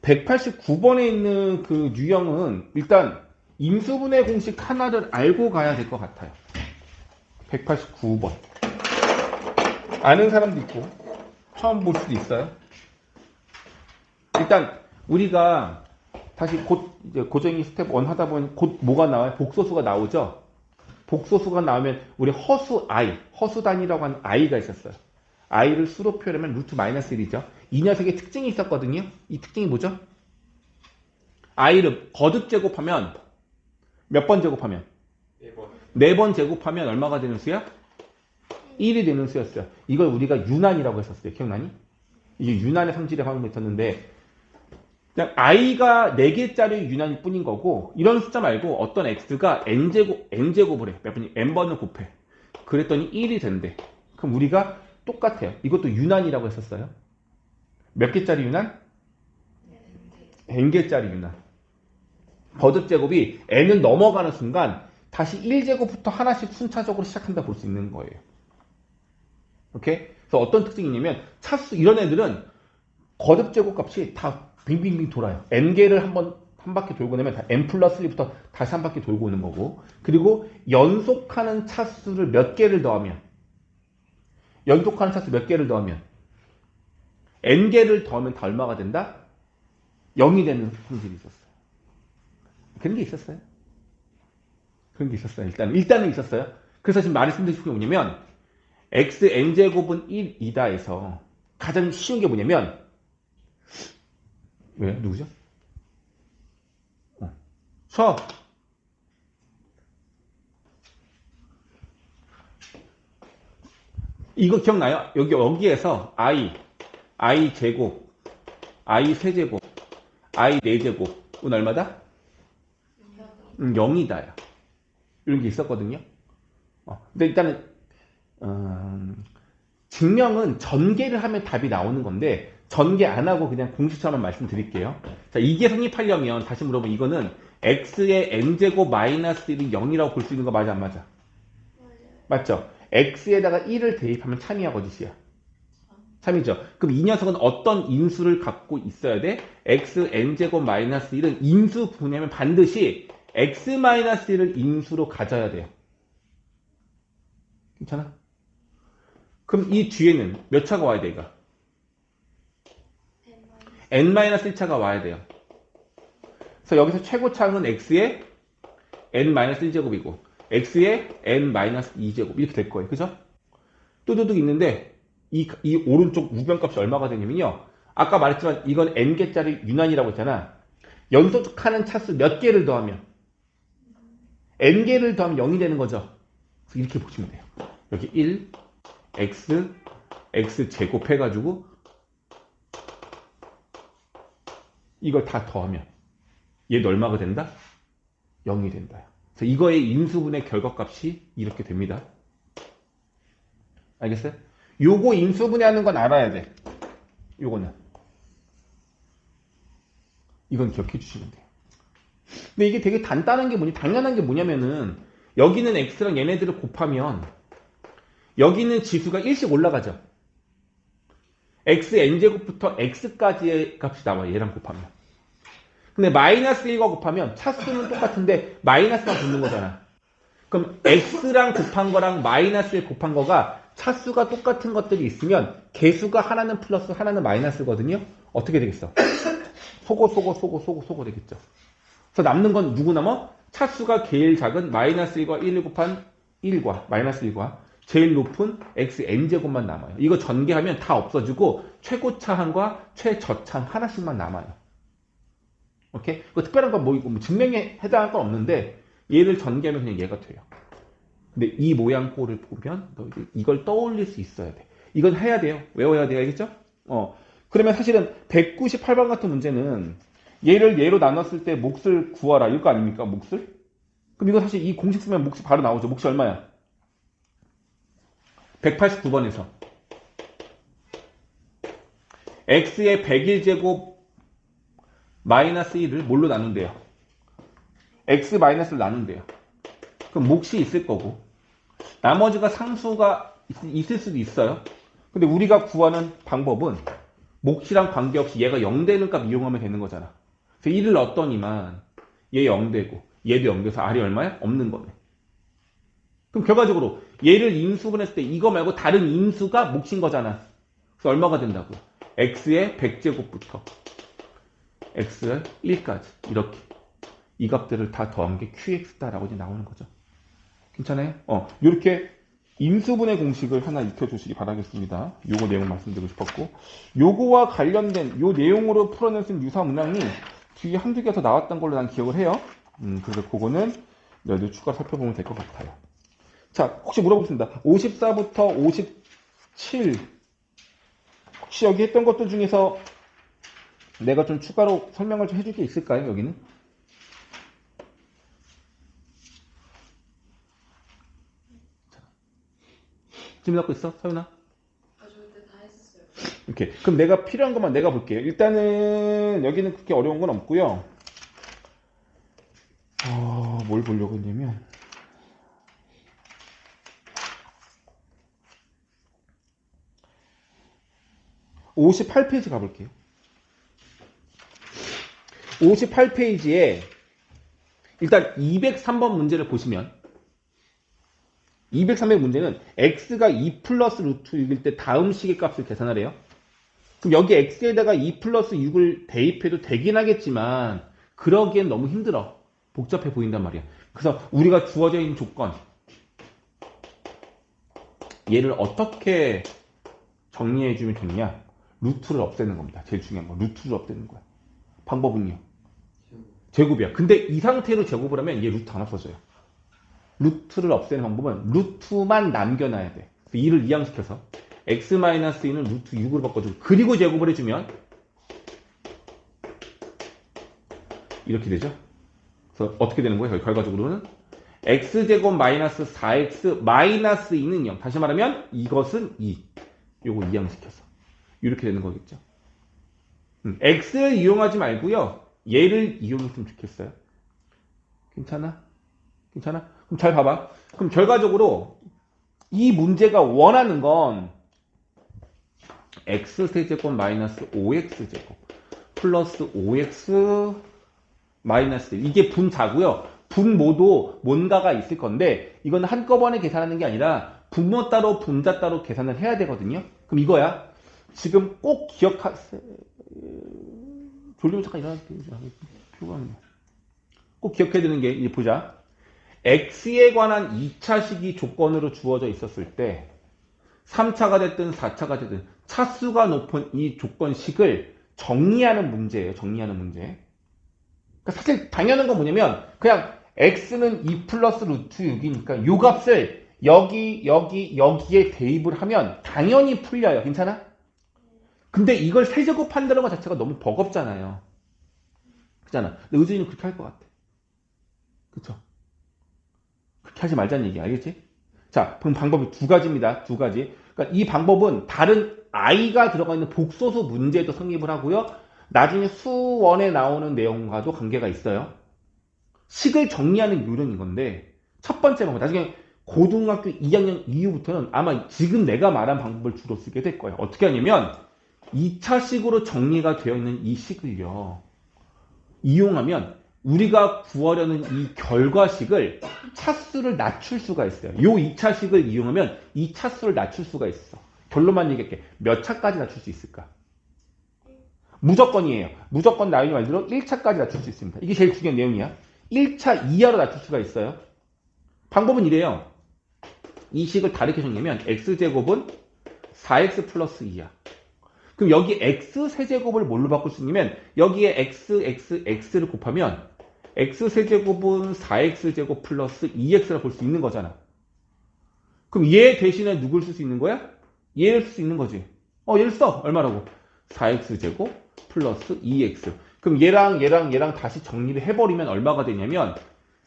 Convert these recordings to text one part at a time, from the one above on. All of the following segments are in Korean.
189번에 있는 그 유형은 일단 인수분해 공식 하나를 알고 가야 될 것 같아요. 189번. 아는 사람도 있고, 처음 볼 수도 있어요. 일단, 우리가 다시 곧 이제 고정이 스텝 1 하다 보면 곧 뭐가 나와요? 복소수가 나오죠? 복소수가 나오면 우리 허수 i, 허수 단위라고 하는 i가 있었어요. i를 수로 표현하면 루트 마이너스 1이죠. 이 녀석의 특징이 있었거든요. 이 특징이 뭐죠? i를 거듭 제곱하면 몇 번 제곱하면? 4번. 4번 제곱하면 얼마가 되는 수야? 1이 되는 수였어요. 이걸 우리가 유난이라고 했었어요. 기억나니? 이게 유난의 성질의 활용을 했었는데 그냥 i가 4개짜리 유난일 뿐인 거고 이런 숫자 말고 어떤 x가 n제곱을 해. 몇 번이 n번을 곱해. 그랬더니 1이 된대. 그럼 우리가 똑같아요. 이것도 유난이라고 했었어요. 몇 개짜리 유난? n개짜리 유난. 거듭 제곱이 n은 넘어가는 순간 다시 1제곱부터 하나씩 순차적으로 시작한다 볼 수 있는 거예요. 오케이? 그래서 어떤 특징이 있냐면 차수 이런 애들은 거듭 제곱 값이 다 빙빙빙 돌아요. n개를 한 바퀴 돌고 나면 다 n 플러스 1부터 다시 한 바퀴 돌고 오는 거고 그리고 연속하는 차수를 몇 개를 더하면 n개를 더하면 다 얼마가 된다? 0이 되는 성질이 있었어요. 그런 게 있었어요. 일단은 있었어요. 그래서 지금 말씀드리고 싶은 게 뭐냐면 x n제곱은 1이다 해서 가장 쉬운 게 뭐냐면 왜? 누구죠? 수업. 이거 기억나요? 여기에서 i 제곱, i 세제곱, i 4제곱은 얼마다? 0이다요. 이런 게 있었거든요. 근데 일단은 증명은 전개를 하면 답이 나오는 건데 전개 안 하고 그냥 공식처럼 말씀드릴게요. 자, 이게 성립하려면 다시 물어보면 이거는 x의 n제곱 마이너스 1이 0이라고 볼 수 있는 거 맞아 안 맞아? 맞죠? x에다가 1을 대입하면 참이야 거짓이야? 참이죠. 그럼 이 녀석은 어떤 인수를 갖고 있어야 돼? x n제곱 마이너스 1은 인수 분해하면 반드시 x 마이너스 1을 인수로 가져야 돼요. 괜찮아? 그럼 이 뒤에는 몇 차가 와야 돼, 이거? n-1차가 와야 돼요. 그래서 여기서 최고차는 x의 n-1제곱이고 x의 n-2제곱 이렇게 될 거예요. 그죠? 뚜두둑 있는데 이 오른쪽 우변값이 얼마가 되냐면요. 아까 말했지만 이건 n개짜리 유난이라고 했잖아. 연속하는 차수 몇 개를 더하면 n개를 더하면 0이 되는 거죠. 그래서 이렇게 보시면 돼요. 여기 1, x 제곱 해가지고 이걸 다 더하면 얘도 얼마가 된다? 0이 된다. 그래서 이거의 인수분의 결과값이 이렇게 됩니다. 알겠어요? 요거 인수분해하는 건 알아야 돼. 요거는. 이건 기억해 주시면 돼요. 근데 이게 되게 단단한 게 당연한 게 뭐냐면은 여기는 x랑 얘네들을 곱하면 여기는 지수가 1씩 올라가죠. x n제곱부터 x까지의 값이 나와요. 얘랑 곱하면. 근데 마이너스 1과 곱하면 차수는 똑같은데 마이너스만 붙는 거잖아. 그럼 x랑 곱한 거랑 마이너스 1 곱한 거가 차수가 똑같은 것들이 있으면 개수가 하나는 플러스 하나는 마이너스거든요. 어떻게 되겠어? 소고 되겠죠. 그래서 남는 건 누구 남아? 차수가 제일 작은 마이너스 1과 1을 곱한 1과 마이너스 1과 제일 높은 x n제곱만 남아요. 이거 전개하면 다 없어지고 최고차항과 최저차항 하나씩만 남아요. 오케이? 그 특별한 건 뭐 증명에 해당할 건 없는데 얘를 전개하면 그냥 얘가 돼요. 근데 이 모양 꼴을 보면 너 이걸 떠올릴 수 있어야 돼. 이건 해야 돼요. 외워야 돼요. 알겠죠? 그러면 사실은 198번 같은 문제는 얘를 얘로 나눴을 때 몫을 구하라. 이거 아닙니까? 몫을? 그럼 이거 사실 이 공식 쓰면 몫이 바로 나오죠. 몫이 얼마야? 189번에서 x의 101제곱 마이너스 1을 뭘로 나눈대요? x 마이너스를 나눈대요. 그럼 몫이 있을 거고 나머지가 상수가 있을 수도 있어요. 근데 우리가 구하는 방법은 몫이랑 관계없이 얘가 0 되는 값 이용하면 되는 거잖아. 그래서 1을 넣었더니만 얘 0 되고 얘도 0 돼서 R이 얼마야? 없는 거네. 그럼 결과적으로 얘를 인수분했을 때 이거 말고 다른 인수가 몫인 거잖아. 그래서 얼마가 된다고? x의 100제곱부터 x의 1까지 이렇게 이 값들을 다 더한 게 qx다라고 이제 나오는 거죠. 괜찮아요? 이렇게 인수분해 공식을 하나 익혀주시기 바라겠습니다. 요거 내용 말씀드리고 싶었고, 요거와 관련된 요 내용으로 풀어낼 수 있는 유사 문항이 뒤에 한두 개가 더 나왔던 걸로 난 기억을 해요. 그래서 그거는 너희들 추가 살펴보면 될 것 같아요. 자, 혹시 물어보겠습니다. 54부터 57 혹시 여기 했던 것들 중에서 내가 좀 추가로 설명을 좀 해줄 게 있을까요? 여기는? 질문 갖고 있어? 서윤아? 저 그때 다 했어요. 이렇게. 그럼 내가 필요한 것만 내가 볼게요. 일단은 여기는 그렇게 어려운 건 없고요. 뭘 보려고 했냐면 58페이지 가볼게요. 58페이지에 일단 203번 문제를 보시면 203의 문제는 x가 2 플러스 루트 6일 때 다음 식의 값을 계산을 해요. 그럼 여기 x에다가 2 플러스 6을 대입해도 되긴 하겠지만 그러기엔 너무 힘들어. 복잡해 보인단 말이야. 그래서 우리가 주어져 있는 조건 얘를 어떻게 정리해주면 좋냐? 루트를 없애는 겁니다. 제일 중요한 건 루트를 없애는 거야. 방법은요? 제곱이야. 근데 이 상태로 제곱을 하면 얘 루트 안 없어져요. 루트를 없애는 방법은 루트만 남겨놔야 돼. 2를 이항시켜서 x-2는 루트 6으로 바꿔주고 그리고 제곱을 해주면 이렇게 되죠. 그래서 어떻게 되는 거예요? 결과적으로는 x제곱 마이너스 4x 마이너스 2는 0. 다시 말하면 이것은 2. 요거 이항시켜서 이렇게 되는 거겠죠. x를 이용하지 말고요. 얘를 이용했으면 좋겠어요. 괜찮아? 괜찮아? 그럼 잘 봐봐. 그럼 결과적으로 이 문제가 원하는 건 x세제곱 마이너스 5x제곱 플러스 5x 마이너스 1. 이게 분자고요. 분모도 뭔가가 있을 건데 이건 한꺼번에 계산하는 게 아니라 분모 따로 분자 따로 계산을 해야 되거든요. 그럼 이거야. 지금 꼭 기억하세요. 졸리면 잠깐 일어날게요. 꼭 기억해야 되는 게 이제 보자. x에 관한 2차식이 조건으로 주어져 있었을 때 3차가 됐든 4차가 됐든 차수가 높은 이 조건식을 정리하는 문제예요. 정리하는 문제. 그러니까 사실 당연한 건 뭐냐면 그냥 x는 2 플러스 루트 6이니까 요 값을 여기에 대입을 하면 당연히 풀려요. 괜찮아? 근데 이걸 세제곱한다는 것 자체가 너무 버겁잖아요. 그렇잖아. 근데 의준이는 그렇게 할 것 같아. 그쵸? 그렇게 하지 말자는 얘기 알겠지? 자, 그럼 방법이 두 가지입니다. 두 가지. 그러니까 이 방법은 다른 i가 들어가 있는 복소수 문제도 성립을 하고요. 나중에 수원에 나오는 내용과도 관계가 있어요. 식을 정리하는 요령인 건데 첫 번째 방법, 나중에 고등학교 2학년 이후부터는 아마 지금 내가 말한 방법을 주로 쓰게 될 거예요. 어떻게 하냐면 2차식으로 정리가 되어 있는 이 식을요. 이용하면 우리가 구하려는 이 결과식을 차수를 낮출 수가 있어요. 요 2차식을 이용하면 이 차수를 낮출 수가 있어. 결론만 얘기할게. 몇 차까지 낮출 수 있을까? 무조건이에요. 무조건 나연이 말대로 1차까지 낮출 수 있습니다. 이게 제일 중요한 내용이야. 1차 이하로 낮출 수가 있어요. 방법은 이래요. 이 식을 다르게 정리하면 x제곱은 4x 플러스 2야. 그럼 여기 x 세제곱을 뭘로 바꿀 수 있냐면 여기에 x를 곱하면 x 세제곱은 4x제곱 플러스 2x라 볼 수 있는 거잖아. 그럼 얘 대신에 누굴 쓸 수 있는 거야? 얘를 쓸 수 있는 거지. 얘를 써. 얼마라고? 4x제곱 플러스 2x. 그럼 얘랑 다시 정리를 해버리면 얼마가 되냐면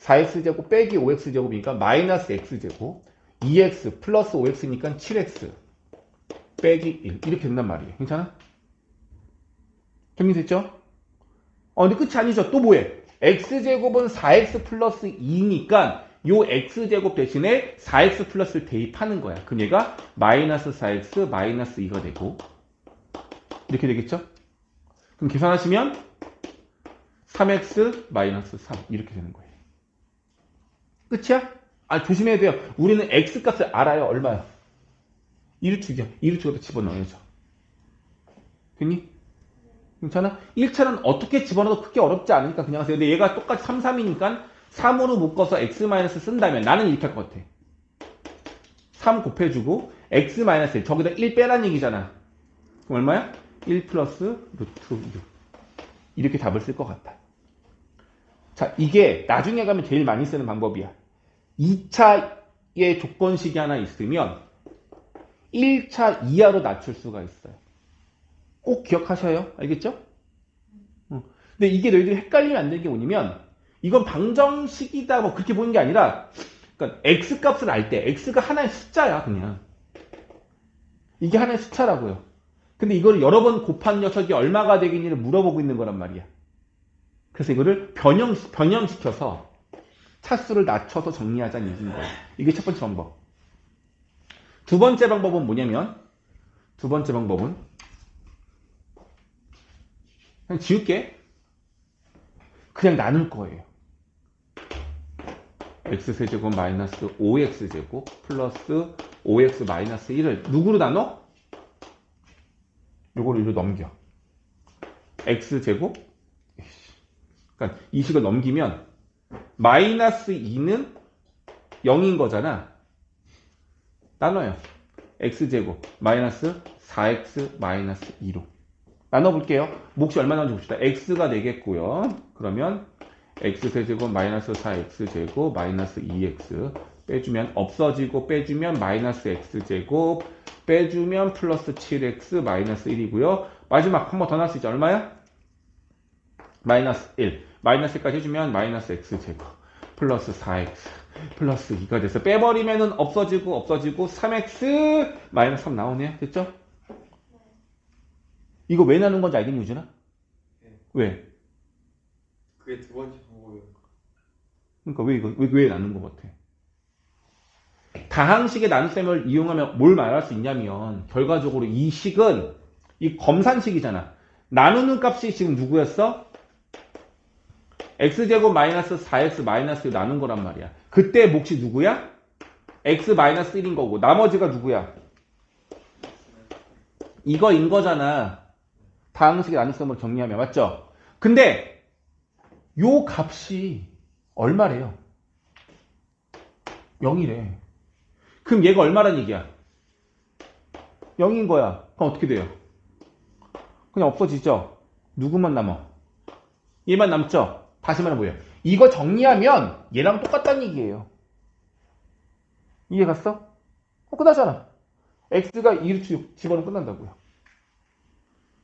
4x제곱 빼기 5x제곱이니까 마이너스 x제곱 2x 플러스 5x니까 7x 빼기 1 이렇게 된단 말이에요. 괜찮아? 정리됐죠? 근데 끝이 아니죠. 또 뭐해? x제곱은 4x 플러스 2니까 요 x제곱 대신에 4x 플러스를 대입하는 거야. 그럼 얘가 마이너스 4x 마이너스 2가 되고 이렇게 되겠죠? 그럼 계산하시면 3x 마이너스 3 이렇게 되는 거예요. 끝이야? 아, 조심해야 돼요. 우리는 x 값을 알아요. 얼마야? 2루트야. 2루트에다 집어넣어야죠. 됐니? 괜찮아? 1차는 어떻게 집어넣어도 크게 어렵지 않으니까 그냥 하세요. 근데 얘가 똑같이 3, 3이니까 3으로 묶어서 x 마이너스 쓴다면 나는 이렇게 할 것 같아. 3 곱해주고 x 마이너스 1 저기다 1 빼란 얘기잖아. 그럼 얼마야? 1 플러스 루트 6 이렇게 답을 쓸 것 같아. 자, 이게 나중에 가면 제일 많이 쓰는 방법이야. 2차의 조건식이 하나 있으면 1차 이하로 낮출 수가 있어요. 꼭 기억하셔요. 알겠죠? 근데 이게 너희들이 헷갈리면 안 되는 게 뭐냐면 이건 방정식이다 뭐 그렇게 보는 게 아니라 그러니까 x 값을 알 때 x가 하나의 숫자야 그냥. 이게 하나의 숫자라고요. 근데 이걸 여러 번 곱한 녀석이 얼마가 되겠니를 물어보고 있는 거란 말이야. 그래서 이거를 변형시켜서 차수를 낮춰서 정리하자는 얘기인 거예요. 이게 첫 번째 방법. 두 번째 방법은 뭐냐면 그냥 지울게. 그냥 나눌 거예요. x세제곱 마이너스 5x제곱 플러스 5x 마이너스 1을 누구로 나눠? 요거를 이리로 넘겨. x제곱 그러니까 이 식을 넘기면 마이너스 2는 0인 거잖아. 나눠요. x제곱 마이너스 4x 마이너스 2로 나눠볼게요. 몫이 얼마 나오는지 봅시다. x가 되겠고요. 그러면 x세제곱 마이너스 4x제곱 마이너스 2x 빼주면 없어지고 빼주면 마이너스 x제곱 빼주면 플러스 7x 마이너스 1이고요. 마지막 한 번 더 나올 수 있죠. 얼마야? 마이너스 1. 마이너스 1까지 해주면 마이너스 x제곱 플러스 4x 플러스 2가 돼서 빼버리면은 없어지고 3x 마이너스 3 나오네요. 됐죠? 이거 왜 나눈 건지 알겠니, 유준아? 네. 왜? 그게 두 번째 방법이에요. 그러니까 왜 나눈 것 같아? 다항식의 나눗셈을 이용하면 뭘 말할 수 있냐면 결과적으로 이 식은 이 검산식이잖아. 나누는 값이 지금 누구였어? x제곱 마이너스 4x 마이너스 1 나눈 거란 말이야. 그때 몫이 누구야? x 마이너스 1인 거고 나머지가 누구야? 이거인 거잖아. 다항식의 나눗셈을 정리하면 맞죠? 근데 요 값이 얼마래요? 0이래. 그럼 얘가 얼마란 얘기야? 0인 거야. 그럼 어떻게 돼요? 그냥 없어지죠? 누구만 남아? 얘만 남죠? 다시 말해 뭐예요? 이거 정리하면 얘랑 똑같다는 얘기예요. 이해 갔어? 끝나잖아. x가 2루트 집어넣으면 끝난다고요.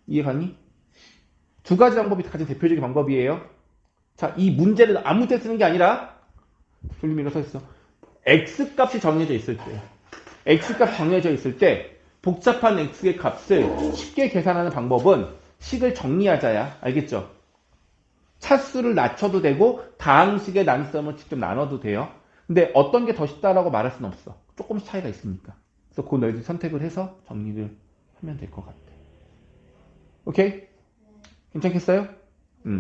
이해 갔니? 두 가지 방법이 가장 대표적인 방법이에요. 자, 이 문제를 아무 때 쓰는 게 아니라 돌림이라 서 있어. x값이 정해져 있을 때 x값 정해져 있을 때 복잡한 x의 값을 쉽게 계산하는 방법은 식을 정리하자야. 알겠죠? 차수를 낮춰도 되고 다항식의 나눗셈을 직접 나눠도 돼요. 근데 어떤 게 더 쉽다라고 말할 수는 없어. 조금씩 차이가 있으니까. 그래서 그 너희들이 선택을 해서 정리를 하면 될 것 같아. 오케이? 괜찮겠어요?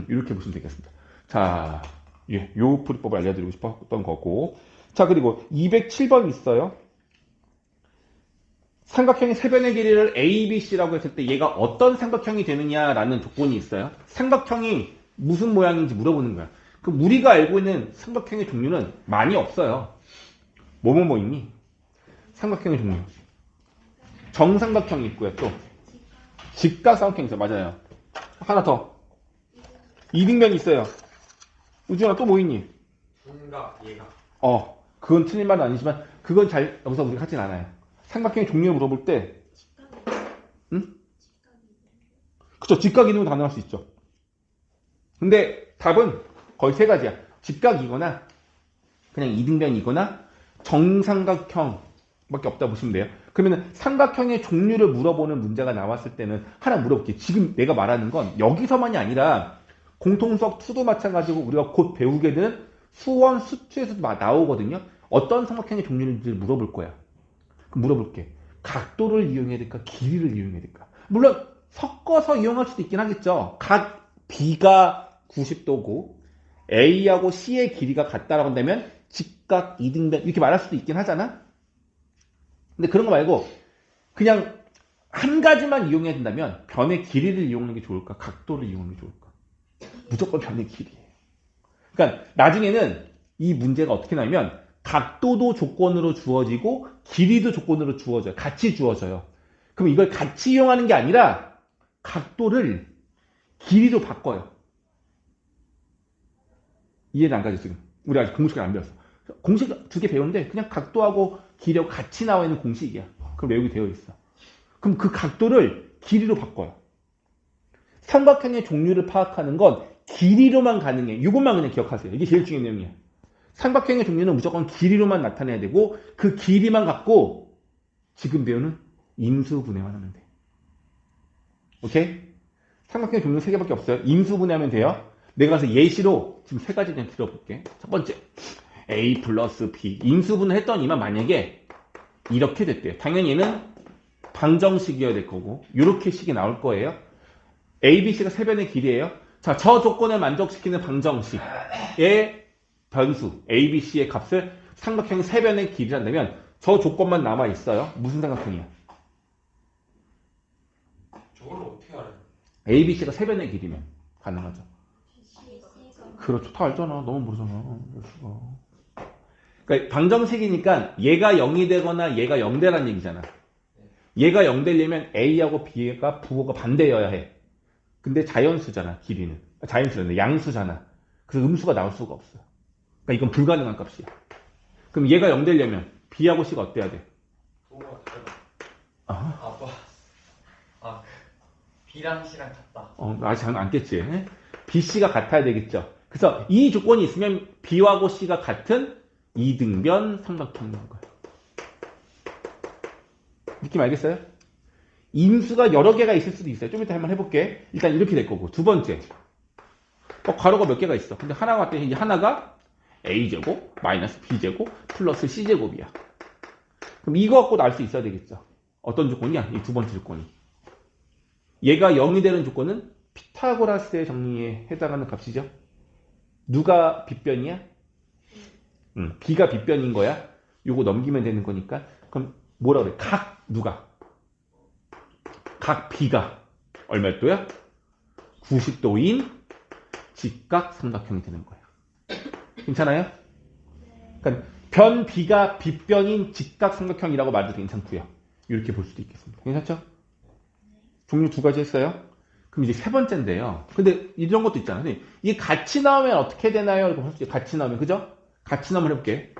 이렇게 보시면 되겠습니다. 자, 예, 요 풀이법을 알려드리고 싶었던 거고. 자, 그리고 207번 있어요. 삼각형의 세 변의 길이를 A, B, C라고 했을 때 얘가 어떤 삼각형이 되느냐라는 조건이 있어요. 삼각형이 무슨 모양인지 물어보는 거야. 그럼 우리가 알고 있는 삼각형의 종류는 많이 없어요. 뭐 있니? 삼각형의 종류. 정삼각형이 있고요. 또 직각삼각형이 있어요. 맞아요. 하나 더. 이등변이 있어요. 우준아 또 뭐 있니? 삼각, 예각. 그건 틀린 말은 아니지만 그건 잘 여기서 우리가 하진 않아요. 삼각형의 종류를 물어볼 때 응? 그쵸. 직각 이등변 가능할 수 있죠. 근데 답은 거의 세 가지야. 직각이거나 그냥 이등변이거나 정삼각형밖에 없다 보시면 돼요. 그러면 삼각형의 종류를 물어보는 문제가 나왔을 때는 하나 물어볼게. 지금 내가 말하는 건 여기서만이 아니라 공통수학 2도 마찬가지고 우리가 곧 배우게 되는 수원, 수투에서도 나오거든요. 어떤 삼각형의 종류인지 물어볼 거야. 그럼 물어볼게. 각도를 이용해야 될까? 길이를 이용해야 될까? 물론 섞어서 이용할 수도 있긴 하겠죠. 각 B가 90도고 A하고 C의 길이가 같다라고 한다면 직각 이등변 이렇게 말할 수도 있긴 하잖아. 근데 그런 거 말고 그냥 한 가지만 이용해야 된다면 변의 길이를 이용하는 게 좋을까? 각도를 이용하는 게 좋을까? 무조건 변의 길이에요. 그러니까 나중에는 이 문제가 어떻게 나면 각도도 조건으로 주어지고 길이도 조건으로 주어져요. 같이 주어져요. 그럼 이걸 같이 이용하는 게 아니라 각도를 길이로 바꿔요. 이해는 안 가죠 지금? 우리 아직 공식을 안 배웠어. 공식 두 개 배우는데 그냥 각도하고 길이하고 같이 나와 있는 공식이야. 그럼 외우게 되어 있어. 그럼 그 각도를 길이로 바꿔요. 삼각형의 종류를 파악하는 건 길이로만 가능해. 이것만 그냥 기억하세요. 이게 제일 중요한 내용이야. 삼각형의 종류는 무조건 길이로만 나타내야 되고 그 길이만 갖고 지금 배우는 임수분해만 하면 돼. 오케이? 삼각형의 종류는 3개밖에 없어요. 임수분해하면 돼요. 내가 가서 예시로 지금 3가지 그냥 들어볼게. 첫 번째 A 플러스 B 임수분해 했더니만 만약에 이렇게 됐대요. 당연히 얘는 방정식이어야 될 거고 이렇게 식이 나올 거예요. A, B, C가 세변의 길이에요. 자, 저 조건을 만족시키는 방정식의 변수 A, B, C의 값을 삼각형 세변의 길이란다면 저 조건만 남아 있어요. 무슨 삼각형이야? 저걸 어떻게 알아요? A, B, C가 세변의 길이면 가능하죠. 그렇죠. 다 알잖아. 너무 모르잖아. 그러니까 방정식이니까 얘가 0이 되거나 얘가 0 되라는 얘기잖아. 얘가 0 되려면 A하고 B가 부호가 반대여야 해. 근데 자연수잖아. 길이는. 자연수잖아. 양수잖아. 그래서 음수가 나올 수가 없어. 그러니까 이건 불가능한 값이야. 그럼 얘가 0 되려면 B하고 C가 어때야 돼? 부호가 다르다. 아, 아빠. 아, B랑 C랑 같다. 아직 잘 안 깼지. B, C가 같아야 되겠죠. 그래서 이 조건이 있으면 B하고 C가 같은 이등변 삼각형인 거예요. 느낌 알겠어요? 임수가 여러 개가 있을 수도 있어요. 좀 이따 한번 해볼게. 일단 이렇게 될 거고. 두 번째. 괄호가 몇 개가 있어. 근데 하나가 같더니 이제 하나가 A제곱, 마이너스 B제곱, 플러스 C제곱이야. 그럼 이거 갖고도 알 수 있어야 되겠죠. 어떤 조건이야? 이 두 번째 조건이. 얘가 0이 되는 조건은 피타고라스의 정리에 해당하는 값이죠. 누가 빗변이야? B가 빗변인 거야. 요거 넘기면 되는 거니까. 그럼 뭐라 그래? 누가? 각 B가 얼마 도야? 90도인 직각 삼각형이 되는 거야. 괜찮아요? 그러니까 변 B가 빗변인 직각 삼각형이라고 말해도 괜찮고요. 이렇게 볼 수도 있겠습니다. 괜찮죠? 종류 2가지 했어요. 그럼 이제 3번째인데요. 근데 이런 것도 있잖아요. 선생님. 이게 같이 나오면 어떻게 되나요? 이렇게 볼수 있어요. 같이 나오면, 그죠? 같이 나오면 해볼게.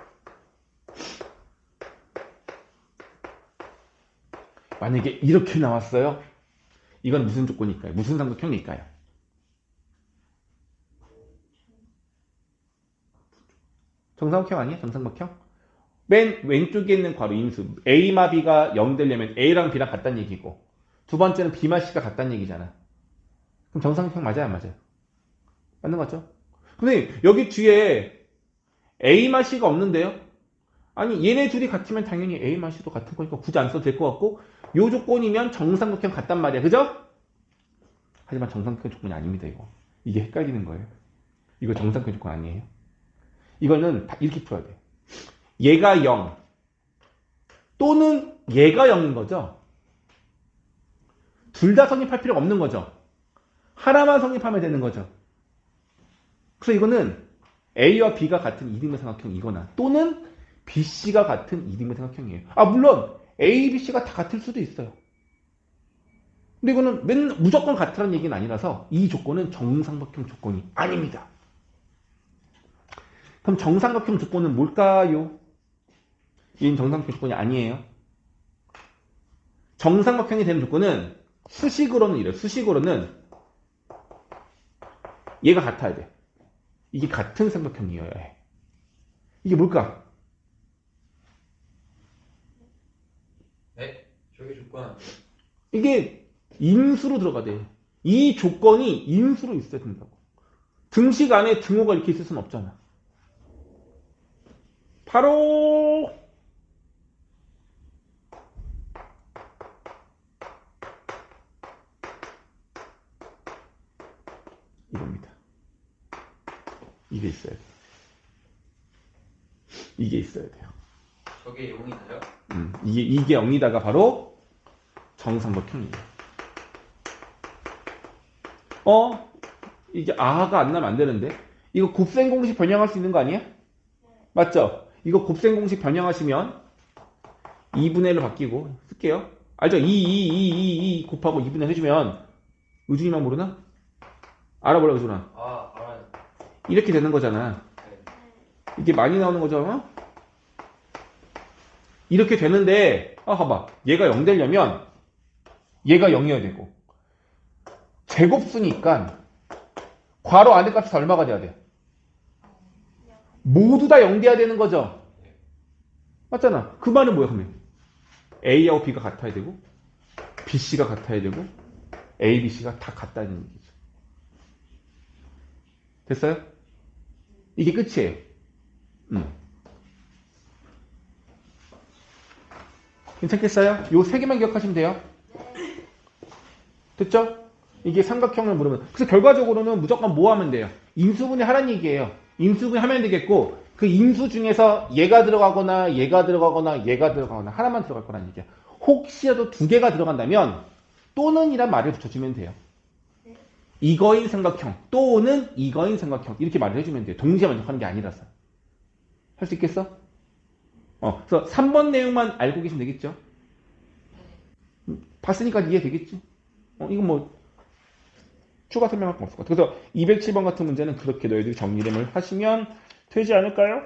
만약에 이렇게 나왔어요. 이건 무슨 조건일까요? 무슨 삼각형일까요? 정삼각형 아니에요? 정삼각형? 맨 왼쪽에 있는 괄호 인수 A마 B가 0 되려면 A랑 B랑 같다는 얘기고 두 번째는 B마 C가 같다는 얘기잖아. 그럼 정삼각형 맞아요? 안 맞아요? 맞는 거 같죠? 근데 여기 뒤에 A마 C가 없는데요? 아니 얘네 둘이 같으면 당연히 A마 C도 같은 거니까 굳이 안 써도 될 것 같고 요 조건이면 정삼각형 같단 말이야. 그죠? 하지만 정삼각형 조건이 아닙니다. 이게 헷갈리는 거예요. 이거 정삼각형 조건 아니에요. 이거는 다 이렇게 풀어야 돼. 얘가 0 또는 얘가 0인 거죠. 둘 다 성립할 필요가 없는 거죠. 하나만 성립하면 되는 거죠. 그래서 이거는 A와 B가 같은 이등변 삼각형이거나 또는 BC가 같은 이등변 삼각형이에요. 물론 A, B, C가 다 같을 수도 있어요. 근데 이거는 무조건 같다는 얘기는 아니라서 이 조건은 정삼각형 조건이 아닙니다. 그럼 정삼각형 조건은 뭘까요? 얘는 정삼각형 조건이 아니에요. 정삼각형이 되는 조건은 수식으로는 이래요. 수식으로는 얘가 같아야 돼. 이게 같은 삼각형이어야 해. 이게 뭘까? 네? 저게 조건 아니에요? 이게 인수로 들어가야 돼. 이 조건이 인수로 있어야 된다고. 등식 안에 등호가 이렇게 있을 수는 없잖아. 바로 이겁니다. 이게 있어야 돼요. 이게 있어야 돼요. 저게 0이나요? 이게 0이다가 바로 정삼각형이에요. 이게 아가 안 나면 안 되는데? 이거 곱셈 공식 변형할 수 있는 거 아니야? 맞죠? 이거 곱셈 공식 변형하시면 2분의 1로 바뀌고 쓸게요. 알죠? 2 곱하고 2분의 1 해주면 의준이만 모르나? 알아보라 의준아. 아, 알아요. 이렇게 되는 거잖아. 네. 이게 많이 나오는 거죠? 이렇게 되는데 봐봐. 얘가 0 되려면 얘가 0이어야 되고 제곱수니까 괄호 안에 값이 얼마가 돼야 돼? 모두 다 0 돼야 되는 거죠? 맞잖아. 그 말은 뭐야 그러면? A하고 B가 같아야 되고 BC가 같아야 되고 A, BC가 다 같다는 얘기죠. 됐어요? 이게 끝이에요. 괜찮겠어요? 요 세 개만 기억하시면 돼요. 됐죠? 이게 삼각형을 물으면 그래서 결과적으로는 무조건 뭐 하면 돼요? 인수분해 하라는 얘기예요. 인수분해 하면 되겠고 그 인수 중에서 얘가 들어가거나 얘가 들어가거나 얘가 들어가거나 하나만 들어갈 거라는 얘기야. 혹시라도 두 개가 들어간다면 또는 이란 말을 붙여주면 돼요. 이거인 삼각형 또는 이거인 삼각형 이렇게 말을 해주면 돼요. 동시에 만족하는 게 아니라서. 할 수 있겠어? 그래서 3번 내용만 알고 계시면 되겠죠? 봤으니까 이해되겠지? 이건 뭐 추가 설명할 거 없을 것 같아. 그래서 207번 같은 문제는 그렇게 너희들이 정리를 하시면 되지 않을까요?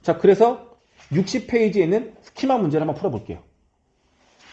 자, 그래서 60페이지에 있는 스키마 문제를 한번 풀어볼게요.